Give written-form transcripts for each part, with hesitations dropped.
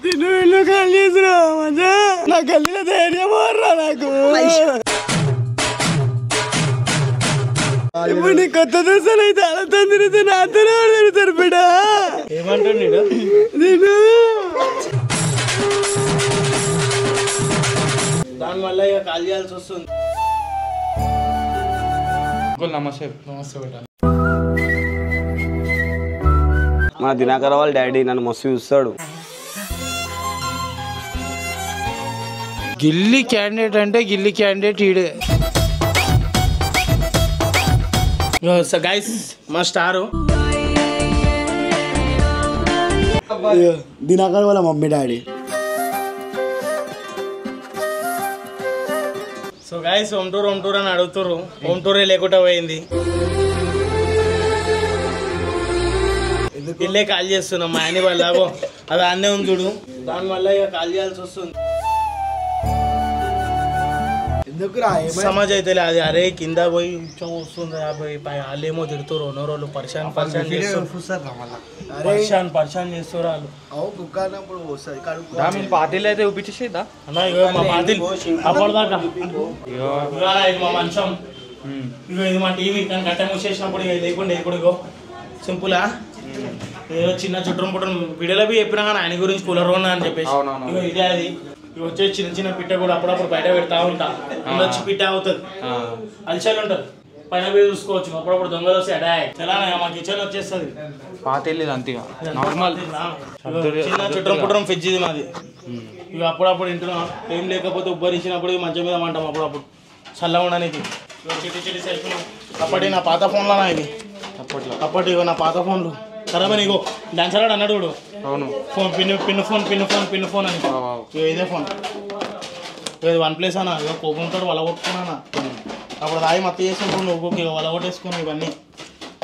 తిను ఇల్లు ఖాళీ చేసిరా మజా నా గల్లీలో ధైర్యం రా నాకు ఇప్పుడు నీ కొత్త దోస్తులు అయితే అలా తిరిగితే నాతోనే తిరుగుతారు బిడ్డ ఏమంటాడు నేను దానివల్ల ఇక కాల్ చేయాల్సి వస్తుంది. నమస్తే బేటా. మా దినాకర్ వాళ్ళ డాడీ నన్ను మస్తు చూస్తాడు. గిల్లీ క్యాండిడేట్ అంటే గిల్లీ క్యాండిడేట్ ఈడే. గైస్ మా స్టారు దినాకర్ వాళ్ళ mummy daddy. So guys home tour అని అడుగుతారు. హోమ్ టూరే లేకుండా పోయింది. ఇల్లే కాల్ చేస్తున్నాం మా ఆయన వాళ్ళ అది అన్నే ఉంది చూడు. దానివల్ల ఇక కాల్ చేయాల్సి వస్తుంది. సమాజ్ అయితే అది అరే కింద పోయి వస్తుంది వాళ్ళేమో తిడుతారు. ఓనో రోజులు పరిశాన్ చేస్తారు వాళ్ళు. పార్టీలు అయితే చూపించేసేదా అన్నా ఇగో మా పార్టీలు అప్పటిదాకా మా మంచం ఇగో ఇది మా టీవీ కానీ గట్ట మూసేసినప్పుడు ఇక లేకుండా ఇప్పుడు ఇగో సింపులా ఏదో చిన్న చుట్టం పుట్టం వీడియోలో చెప్పినా కానీ ఆయన గురించి కూలర్ ఉన్నా అని చెప్పేసి ఇగో ఇదే అది ఇవి వచ్చే చిన్న చిన్న పిట్ట కూడా అప్పుడప్పుడు బయట పెడతా ఉంటా. వచ్చి పిట్ట అవుతుంది అలసలు ఉంటుంది పైన పోయి చూసుకోవచ్చు. అప్పుడప్పుడు దొంగలు వస్తే అటాక్ చాలా మా కిచెన్ వచ్చేస్తుంది. చిన్న చుట్టం పుట్టం ఫ్రిడ్జ్ ఇది మాది. ఇవి అప్పుడప్పుడు ఇంటున్నా ఏం లేకపోతే ఉబ్బరించినప్పుడు మంచం మీద మంటాం. అప్పుడప్పుడు చల్లగా ఉండడానికి చిట్టి చిట్టి సెల్ఫ్ అప్పటి నా పాత ఫోన్లోనా ఇది అప్పటి నా పాత ఫోన్లు ఖరాబ్ అని ఇగో డాన్సర్ గాడు అన్నాడు చూడు ఫోన్ పిన్ ఫోన్ అని ఇదే ఫోన్ ఇది OnePlus అన్న ఇక కోపంతో వలగొట్టుకున్నా. అప్పుడు దాయి మత్తి చేసినప్పుడు నువ్వు ఇక వలగొట్టేసుకున్నావు. ఇవన్నీ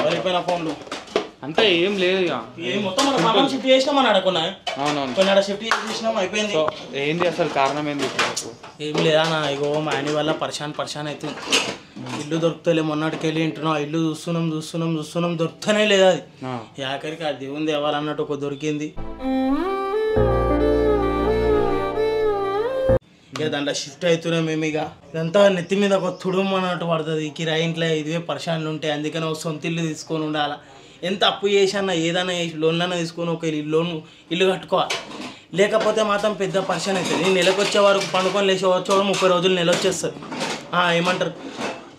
వలిపోయిన ఫోన్లు అంతా ఏం లేదు మొత్తం మన సామాన్ షిఫ్ట్ చేసినాం అని అడగకున్నా కొన్ని ఆడ షిఫ్ట్ చేసినాం అయిపోయింది. ఏంది అసలు కారణం ఏంది? ఏం లేదా నా ఇగో మా ఆయన వల్ల పరిశాన్ అవుతుంది. ఇల్లు దొరుకుతలే మొన్నటికి వెళ్ళి వింటున్నాం. ఇల్లు చూస్తున్నాం దొరుకుతూనే లేదా అది. ఆఖరికి అది దేవుంది ఎవరన్నట్టు ఒక దొరికింది. ఇక దాంట్లో షిఫ్ట్ అవుతున్నాం మేము. ఇక ఇదంతా నెత్తి మీద ఒక తుడుము అన్నట్టు పడుతుంది. కిరాయి ఇంట్లో ఇదివే పరిశాన్లు ఉంటాయి. అందుకని ఒక సొంత ఇల్లు తీసుకొని ఉండాలి. ఎంత అప్పు చేసన్నా ఏదైనా లోన్ అన్నా తీసుకొని ఒక ఇల్లు కట్టుకోవాలి. లేకపోతే మాత్రం పెద్ద పరిశాన్ అవుతుంది. నెలకు వచ్చే వరకు పండుకొని లేచి వచ్చేవాడు 30 రోజులు నెల వచ్చేస్తుంది. ఏమంటారు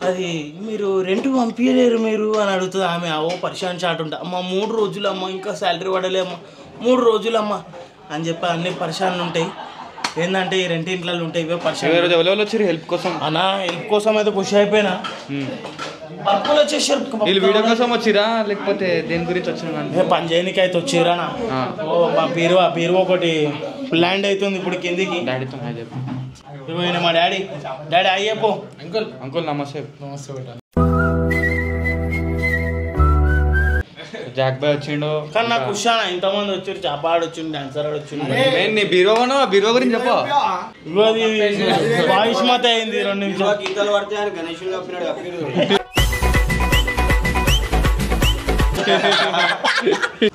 అది మీరు రెంట్ పంపించలేరు మీరు అని అడుగుతుంది ఆమె. పరిశాన్ చాట్ ఉంటా అమ్మ 3 రోజులు అమ్మ ఇంకా శాలరీ పడలే అమ్మ 3 రోజులు అమ్మ అని చెప్పి అన్ని పరిశాన్లు ఉంటాయి. ఏంటంటే ఈ రెంట్ ఇంట్లో ఉంటాయి ఇవే పరిశాన్. హెల్ప్ కోసం అన్నా హెల్ప్ కోసం అయితే ఖుషి అయిపోయినా. పర్పులు వచ్చేసారు వీడియో కోసం వచ్చిరా లేకపోతే దేని గురించి వచ్చిన పని చేయడానికి అయితే వచ్చిరా. మా బీరువా ఒకటి ల్యాండ్ అవుతుంది ఇప్పుడు కిందికి. డాడీతో మా డాడీ అయ్యప్పో అంకుల్ నమస్తే బేటా. జాక్ బాయ్ వచ్చిండు కానీ నాకు ఖుషానా ఇంతమంది వచ్చారు. చాపాడు వచ్చిండు డాన్సర్ వచ్చిండు. బీరో గురించి చెప్ప వాయిస్ మత అయింది 2 నిమిషాలు. గీతలు పడితే గణేషుడు కప్పినాడు.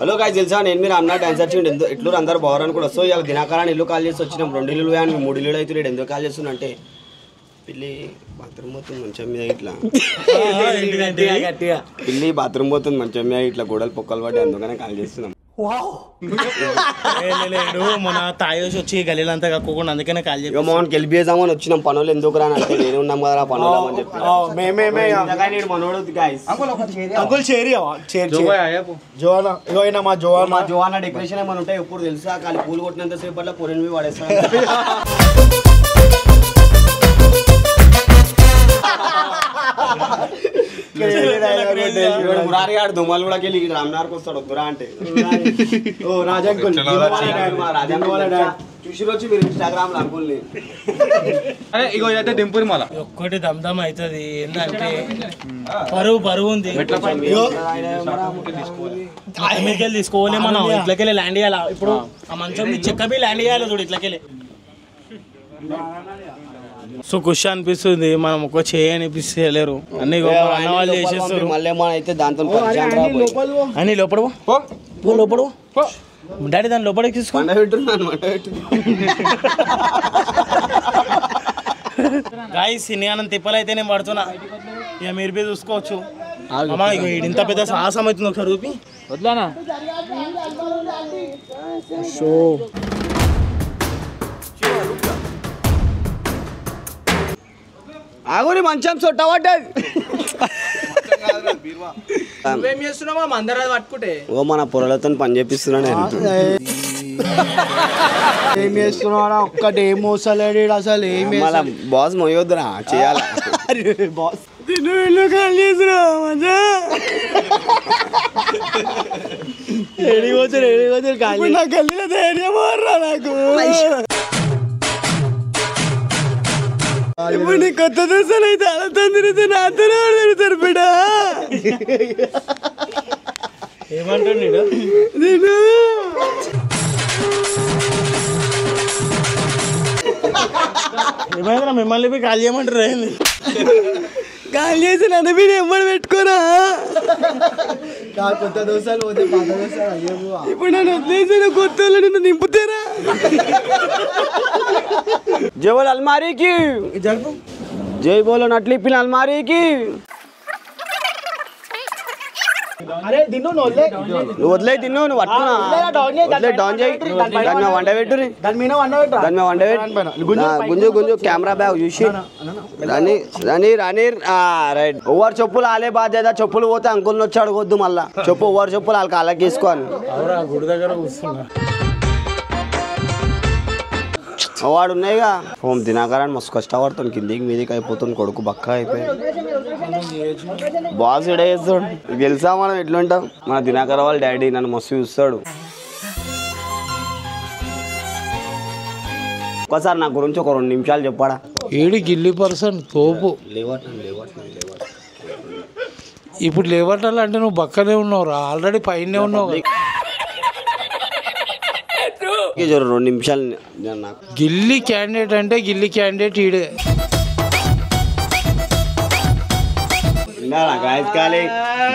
హలో గాయ్స్ తెలుసా నేను మీరు అన్న డాన్సర్ చేయండి ఎట్లు అందరు బాగురని కూడా వస్తావు. ఇవాళ దినాకరాన్ని ఇల్లు కాల్ చేసి వచ్చినాం. 2 ఇల్లు కానీ 3 ఇల్లు అయితే రేడు ఎందుకు కాల్ చేస్తున్నా అంటే పిల్లి బాత్రూమ్ పోతుంది మంచం మీద ఇట్లా పిల్లి బాత్రూమ్ పోతుంది మంచం మీద ఇట్లా గోడలు పొక్కలు పడి అందుకనే కాల్ చేస్తున్నాం. మన తాయోసి వచ్చి గలీలంతా కక్కుకుండా అందుకనే కాల్ చేసి మోహన్కి హెల్ప్ చేద్దామని వచ్చినాం. పనులు ఎందుకు రాని అంటే నేను ఉన్నాం కదా పనులు అని చెప్పి జోవానా డెకరేషన్ ఏమైనా ఉంటాయి ఎప్పుడు తెలుసా కానీ పూలు కొట్టినంత సేపట్లో పొరిని పడేస్తాను. మురారి గారు దుమ్మలు కూడా వెళ్ళి రామ్నార్కి వస్తాడు వద్దురా అంటే చూసి వచ్చి మీరు ఇన్స్టాగ్రామ్ లో అంకుల్ని ఇగో అయితే దింపురి మళ్ళా ఒక్కటి దమ్దమ్ అవుతుంది. ఏంటంటే బరువు ఉంది. మీకెళ్ళి తీసుకోవాలి మనం ఇట్లకెళ్ళి ల్యాండ్ చేయాలా. ఇప్పుడు ఆ మంచం చెక్కబి ల్యాండ్ చేయాలి చూడు ఇట్లకెళ్ళి. సో ఖుషి అనిపిస్తుంది. మనం ఒక చేయి అనిపిస్తలేరు అన్ని అన్న వాళ్ళు చేసేస్తారు. మళ్ళీ అయితే దాంతో అని లోపడు డాడీ దాని లోపలికి తీసుకో. మంట పెట్టున్నాను గాయస్ సినియానం తిప్పలు అయితే నేను పడుతున్నా, ఇక మీరు పోయి చూసుకోవచ్చు. అమ్మా ఇక ఇంత పెద్ద సాహసం అవుతుంది, ఒకసారి చూపి. వద్దానా ఆగుని మంచం చొట్టబడ్డది. నువ్వేం చేస్తున్నావా అందరూ పట్టుకుంటే? ఓ మన పొరలతో పని చేపిస్తున్నాను ఏం చేస్తున్నాడు ఒక్కటి ఏం మోసలేడు అసలు ఏం మళ్ళా బాస్ మొయ్యొద్దురా చేయాలి బాస్ ఇప్పుడు నీ కొత్త దోశలు అయితే అలా తిరిగితే నాతో తిరుగుతారు బిడ్డ. ఏమంటాడు నేను ఏమైనా మిమ్మల్ని పోయి కాల్ చేయమంటారు ఏంది? గాలి చేసి నన్ను మీరు ఎమ్మడి పెట్టుకోరా. కొత్త దోశలు పోతే పాత దోశలు అయ్యో ఇప్పుడు నన్ను వదిలేసిన కొత్త వాళ్ళు నిన్ను నింపుతారా? జై బోల్ అల్మారీకి జరుపు. జై బోలో నట్లు ఇప్పిన అల్మారీకి. అరే దిన్ను నువ్వు వదిలే తిన్ను, నువ్వు పట్టుకున్నా వదిలే డౌన్ చేయి. దాని మీద వంట పెట్టురి, దాని మీద వండబెట్టరా దాని మీద వంట పెట్టు. గుంజు గుంజు కెమెరా బ్యాగ్ చూసి రాని రాని రాని. రైట్. ఓవర్ చెప్పులు ఆలే బాధ్యత. చెప్పులు పోతే అంకుల్ని వచ్చి అడగొద్దు మళ్ళా. చెప్పు ఓవర్ చెప్పులు వాళ్ళకి అలాగే వేసుకోని. గుడి దగ్గర కూర్చున్నా. వాడు ఉన్నాయిగా హోమ్ దినాకరాన్ని మస్తు కష్టపడుతుంది, కిందికి మీదికి అయిపోతుంది, కొడుకు బక్క అయిపోయి. బాస్ ఇడే చేస్తాడు. గెలిసా మనం ఎట్లుంటాం. మన దినాకర వాళ్ళ డాడీ నన్ను మస్తు చూస్తాడు. ఒకసారి నా గురించి ఒక 2 నిమిషాలు చెప్పాడా? ఏడి గిల్లి పర్సన్ తోపు. ఇప్పుడు లేవటాలంటే నువ్వు బక్కనే ఉన్నావు, ఆల్రెడీ పైనే ఉన్నావు. 2 నిమిషాలు నాకు. గిల్లి క్యాండిడేట్ అంటే గిల్లి క్యాండిడేట్ ఈడే.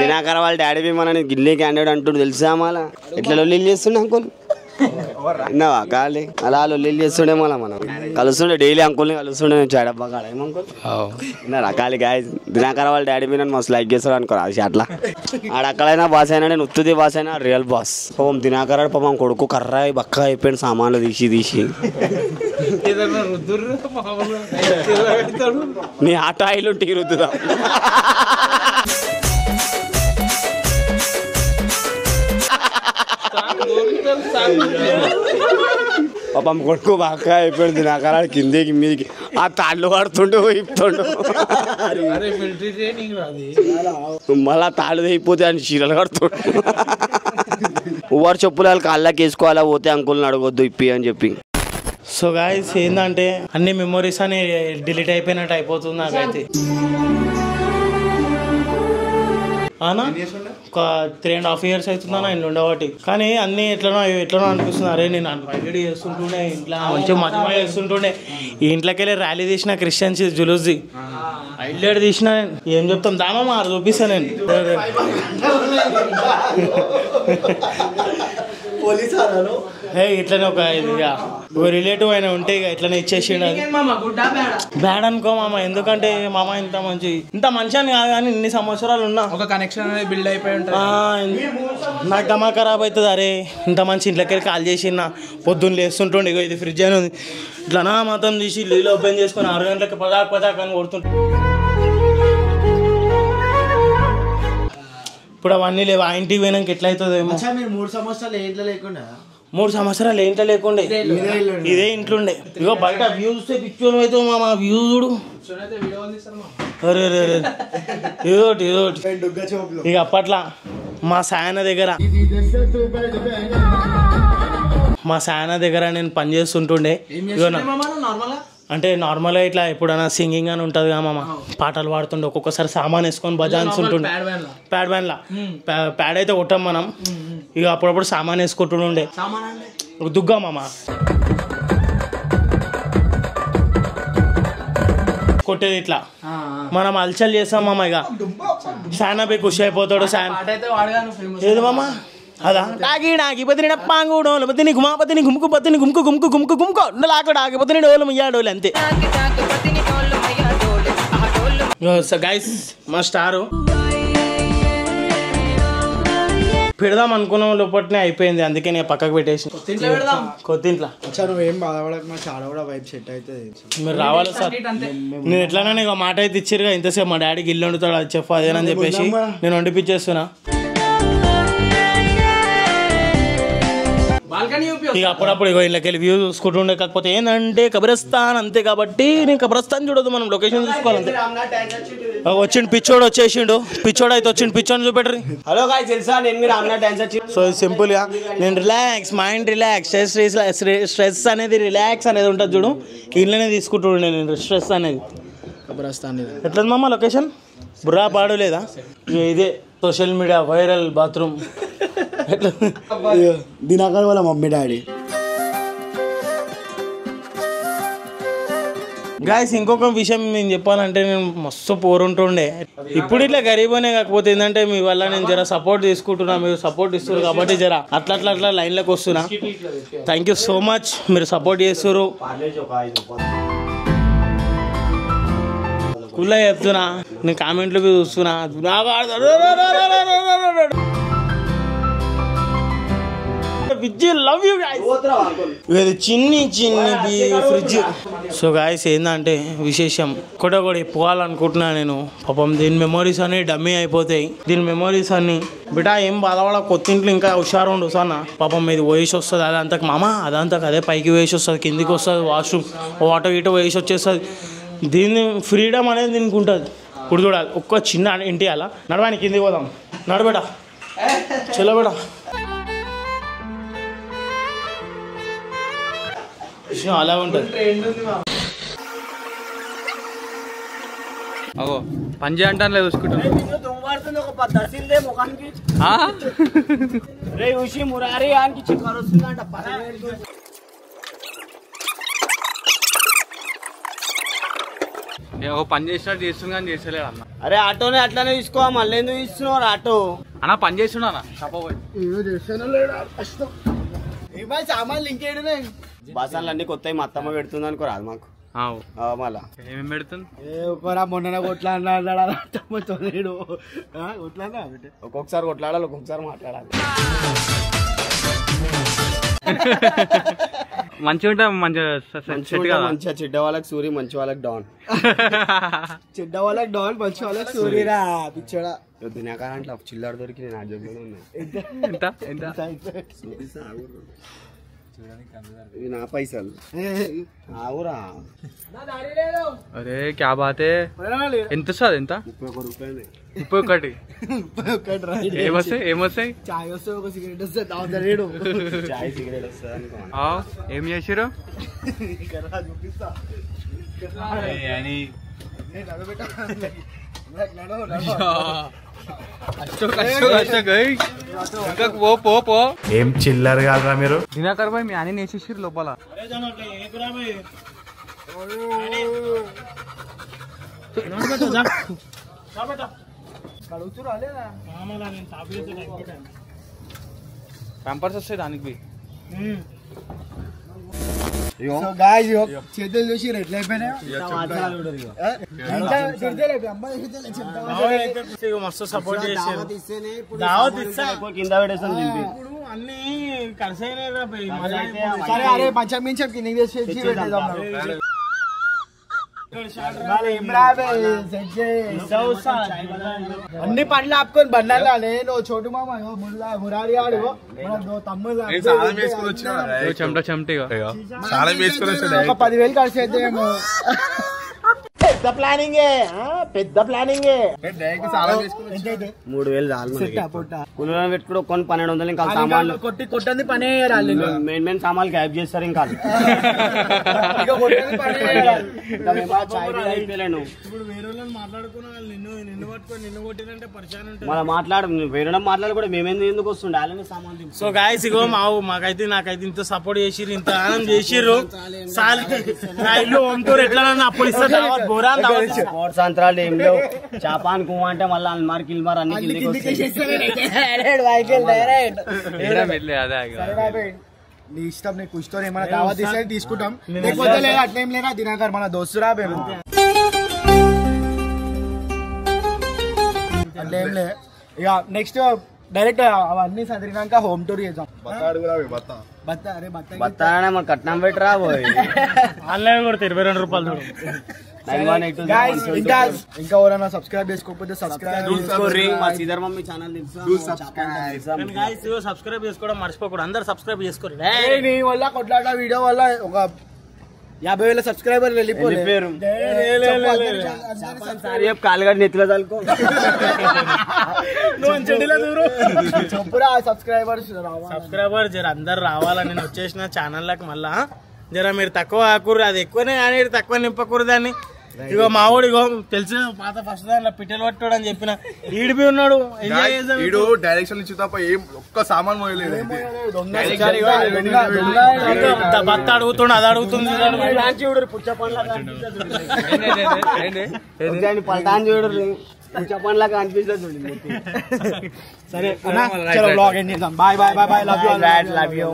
దినాకర వాళ్ళ డాడీ మనని గిల్లీ క్యాండిడేట్ అంటూ తెలుసా? మళ్ళా ఎట్లా లొల్లి చేస్తుండే అంకుల్ విన్నావా? ఖాళీ అలా లొల్లి చేస్తుండే మళ్ళీ మనం కలుస్తుండే, డైలీ అంకుల్ని కలుస్తుండే. నేను చాడబ్బా కాడ ఏమంకుల్ విన్నారా? ఖాళీ గాయ దినాకర వాళ్ళ డాడీ మీద మస్తు లైక్ చేస్తాడు అనుకో. అది అట్లా ఆడక్కడైనా బాస్ అయినా, నేను ఉత్తుది బాస్ అయినా రియల్ బాస్. పాపం దినాకర పాపం కొడుకు కర్ర బక్క అయిపోయిన సామాన్లు తీసి నీ ఆట ఆయిల్ ఉంటే రుద్దుదా. పాపం కొడుకు బాగా అయిపోయింది. దినాకర కిందికి మీదికి ఆ తాళ్ళు పడుతుండు ఇప్పుతుండు. మళ్ళా తాళ్ళు అయిపోతే అని చీరలు కడుతుండు. ఓవర్ చెప్పులు వాళ్ళ కాళ్ళకి వేసుకోవాలా, పోతే అంకుల్ని అడగొద్దు ఇప్పి అని చెప్పి. సో గాయస్ ఏంటంటే అన్ని మెమొరీస్ అని డిలీట్ అయిపోయినట్టు అయిపోతుంది నాకైతే. అవునా ఒక 3.5 years అవుతుందా ఇంట్లో ఉండబట్టి. కానీ అన్నీ ఎట్లనో అనిపిస్తుంది. అరే నేను అన్వైడెడ్ చేస్తుంటుండే, ఇంట్లో మంచిగా మజమా చేస్తుంటుండే. ఈ ఇంట్లోకి వెళ్ళి ర్యాలీ తీసిన క్రిస్టియన్స్ జులూస్ది హైలైట్ తీసిన. ఏం చెప్తాం దామా చూపిస్తాను నేను. ఇట్లనే ఒక రిలేటివ్ అయినా ఉంటే ఇక ఇట్లనే ఇచ్చేసిండు. బ్యాడ్ అనుకో మామ, ఎందుకంటే మామ ఇంత మంచి అని కాదు కానీ ఇన్ని సంవత్సరాలు ఉన్నా ఒక కనెక్షన్ అనేది బిల్డ్ అయిపోయి ఉంటుంది. నాకు దమా ఖరాబ్ అవుతుంది. అరే ఇంత మంచి ఇంట్లోకి వెళ్ళి కాల్ చేసిన, పొద్దున్న లేస్తుంటుండే. ఇక ఇది ఫ్రిడ్జ్ అని ఉంది, ఇట్లా మొత్తం తీసి నీళ్ళు ఓపెన్ చేసుకొని 6 గంటలకు పదాక్ అని కొడుతుంటే ఇప్పుడు అవన్నీ లేవు. ఆ ఇంటికి పోయినాక ఎట్లా అవుతుందేమో. 3 సంవత్సరాలు ఏంట్లో లేకుండా 3 సంవత్సరాలు ఏంటో లేకుండే ఇదే ఇంట్లోండే. ఇగో బయట వ్యూ చూస్తే పిక్చర్ అయితే మా వ్యూ చూడు. అరే ఇదోటి ఇక అప్పట్లో మా సాయన దగ్గర నేను పని చేస్తుంటుండే. అంటే నార్మల్గా ఇట్లా ఎప్పుడైనా సింగింగ్ అని ఉంటుంది కదా మామ, పాటలు పాడుతుండే. ఒక్కొక్కసారి సామాన్ వేసుకొని బజాన్స్ ఉంటుండే. ప్యాడ్ వ్యాన్లా ప్యాడ్ అయితే కొట్టాం మనం. ఇక అప్పుడప్పుడు సామాన్ వేసుకుంటుండే. దుగ్గా మామ కొట్టేది ఇట్లా మనం అల్చల్ చేస్తాం మామ. ఇక శానా పోయి ఖుషి అయిపోతాడు. ఏది మామ అదా టాకి డాకి పతిని డప్పాంగుడో పతిని గుమాపతిని గుమ్కు పతిని గుమ్కు గుమ్కు గుమ్కు గుమ్కో లాకు డాకి పతిని డోలు మయ్యాడోలు అంతే. గైస్ మా స్టారు పెడదాం అనుకున్న లోపట్నే అయిపోయింది, అందుకే నేను పక్కకు పెట్టేసి కొత్తింట్లో. నువ్వు ఏం బాధపడకు, మా చాలా కూడా వైబ్ సెట్ అవుతుంది. మీరు రావాలి సార్, నేను ఎట్లానే ఇక మాట అయితే ఇచ్చిరుగా, ఇంతసేపు మా డాడీకి ఇల్లు వండుతాడు అది చెప్పు అదేనని చెప్పేసి నేను వండిపించేస్తున్నా. ఇక అప్పుడప్పుడు ఇక ఇళ్ళకి వ్యూ చూసుకుంటుండే, కాకపోతే ఏంటంటే కబ్రస్థాన్ అంతే కాబట్టి నేను కబ్రస్థాన్ చూడదు, మనం లొకేషన్ చూసుకోవాలి. వచ్చిండు పిచ్చోడు, వచ్చేసిండు పిచ్చోడు అయితే వచ్చిండు, పిచ్చోని చూపెట్టరు. హలో గాయ్ తెలుసా నేను మీరు అన్న డాన్స్ వచ్చి సో సింపుల్ గా నేను రిలాక్స్ మైండ్ రిలాక్స్ స్ట్రెస్ అనేది రిలాక్స్ అనేది ఉంటుంది చూడు, ఇళ్ళనే తీసుకుంటుండే నేను స్ట్రెస్ అనేది. ఎట్లా మామ లొకేషన్ బుర్రా పాడు లేదా, ఇదే social media viral bathroom. Dinakar వాళ్ళ మమ్మీ డాడీ. గాయస్ ఇంకొక విషయం నేను చెప్పాలంటే, నేను మస్తు పోరుంటుండే, ఇప్పుడు ఇట్లా గరీబనే, కాకపోతే ఏంటంటే మీ వల్ల నేను జర సపోర్ట్ తీసుకుంటున్నా, మీరు సపోర్ట్ ఇస్తారు కాబట్టి జర అట్లా అట్లా అట్లా లైన్లోకి వస్తున్నా. థ్యాంక్ యూ సో మచ్, మీరు సపోర్ట్ చేస్తారు. కుల్లా చెప్తున్నా, నేను కామెంట్లు చూస్తున్నా. Love you guys. ఇది చిన్ని ఫ్రిడ్జ్. సో గాయస్ ఏంటంటే విశేషం కూడా చెప్పుకోవాలనుకుంటున్నా నేను. పాపం దీని మెమరీస్ అన్ని డమ్మీ అయిపోతాయి, దీని మెమరీస్ అన్ని బిటా ఏం బాధపడ, కొత్తింట్లో ఇంకా హుషారు ఉండు సన్న. పాపం ఇది వేసి వస్తుంది అదంతా మామ, అదంతా అదే పైకి వేసి వస్తుంది, కిందికి వస్తుంది, వాష్రూమ్ వాటర్ ఇటో వేసి వచ్చేస్తుంది. దీన్ని ఫ్రీడమ్ అనేది దీనికి ఉంటుంది. ఇప్పుడు చూడాలి ఒక్క చిన్న ఇంటి అలా నడవానికి, కిందికి పోదాం నడబెట చెల్లబెట. అలా ఉంటుంది. అగో పంజే అంటాను లేదు చూసుకుంటాను. ఒక పని చేసినట్టు చేస్తుంది కానీ చేస్తలేదు అన్న. అరే ఆటోనే అట్లానే తీసుకో, మళ్ళీ ఎందుకు ఇస్తున్నావు ఆటో అన్న? పని చేస్తున్నా చెప్పబోయి సామాన్లు ఇంకేడు బాసాన్లు అన్ని కొత్తవి మా అత్తమ్మ పెడుతుంది అనుకో, రాదు మాకు మళ్ళా ఏమేమి పెడుతుంది. మొన్న కొట్లాడినాడు ఒక్కొక్కసారి కొట్లాడాలి, ఒక్కొక్కసారి మాట్లాడాలి. మంచిగా ఉంటా, మంచిగా చెడ్డ వాళ్ళకి సూరి, మంచి వాళ్ళకి డాన్. చెడ్డ వాళ్ళకి డాన్, మంచి వాళ్ళకి సూర్యరా పిచ్చోడా. దినాకాలంటే చిల్లర దొరికి నేను ఆ జబ్బులు ఉన్నాయి. ఇది నా పైసలు ఆవురా. అరే క్యా బాతే. ఎంత వస్తుంది? ఎంత? 31 రూపాయలు. 31. ఏమొస్తాయి? చాయ్ వస్తే ఒక సిగరెట్ వస్తే దాదాపు చాయ్ సిగరెట్ వస్తుంది అనుకో. ఏం చేసిరు? ఏం చిల్లర్ కాదురా మీరు. దినాకర్ భాయ్ మీ అని నేసేసిరు లోపల. ప్యాంపర్స్ వస్తాయి దానికి. చేతులు చూసి ఎట్లా మస్తు సపోర్ట్ చేసారు. కింద పెట్టేస్తాను అన్ని కలిసి అరే పంచం మించం కిందకి తెచ్చి పెట్టేద్దాం. అన్ని పనులు ఆపుకొని బండాలి. నేను చోటు మామ మురారి ఆడు తమ్ముడు 10,000 ఖర్చు అయితే పెద్ద ప్లానింగ్ 3,000 చాలు పెట్టుకుంటే కొన్ని 1,200 ఇంకా సామాన్లు కొట్టంది పనే మెయిన్ సామాన్లు క్యాబ్ చేస్తారు. ఇంకా మన మాట్లాడు వేరే మాట్లాడి కూడా మేమేంది ఎందుకు వస్తుండే అలానే సామాన్లు. సో గాయస్ ఇగో నాకైతే ఇంత సపోర్ట్ చేసిర్రు, ఇంత ఆనందం చేసిర్రు. ఇల్లు హోమ్ టూర్ ఎట్లా అప్పుడు ఇస్తా బోరా స్పోర్ట్స్ అంతరాలు ఏం లేవు చాపాన్ కు అంటే మళ్ళీ అల్మార్ కిల్మార్ అన్ని నీ ఇష్టం నీకు ఇష్టం ఏమైనా దావత్ ఇస్తే తీసుకుంటాం లేకపోతే లేదా అట్లేం లేదా దినాకర్ మన దోస్తురా అట్లేం లే ఇక నెక్స్ట్ డైరెక్ట్ అవన్నీ చదివినాక హోమ్ టూర్ చేద్దాం బత్తానే మన కట్నం పెట్టరా పోయి ఆన్లైన్ కూడా 22 రూపాయలు ఇంకా ఎవరైనా సబ్స్క్రైబ్ చేసుకోకపోతే సబ్స్క్రైబ్ మమ్మీ ఛానల్ సబ్స్క్రైబ్ చేసుకోవడం మర్చిపోకూడదు అందరు సబ్స్క్రైబ్ చేసుకోరు నీ వల్ల కొట్లాట వీడియో వల్ల ఒక 50,000 సబ్స్క్రైబర్ వెళ్ళిపోయారు కాలుగడ్డ నెత్తిలో చల్లుకో చెప్పురా సబ్స్క్రైబర్స్ సబ్స్క్రైబర్ జర అందరు రావాలని నేను వచ్చేసిన ఛానల్లోకి మళ్ళా జర మీరు తక్కువ ఆకూరు అది ఎక్కువనే కానీ తక్కువ నింపకూరు దాన్ని ఇగో మావాడు ఇగో తెలిసిన పాత ఫస్ట్ దాంట్లో పిట్టలు పట్టాడు అని చెప్పిన ఈడిపి ఉన్నాడు డైరెక్షన్ ఇచ్చి తప్ప ఏం ఒక్క సామాన్ మోయలేదు బత్త అడుగుతుండు అది అడుగుతుంది పల్టాన్ చూడు పుచ్చపండ్లాగా అనిపిస్తుంది సరే బ్లాగ్ ఎండ్ చేద్దాం bye bye bye bye love you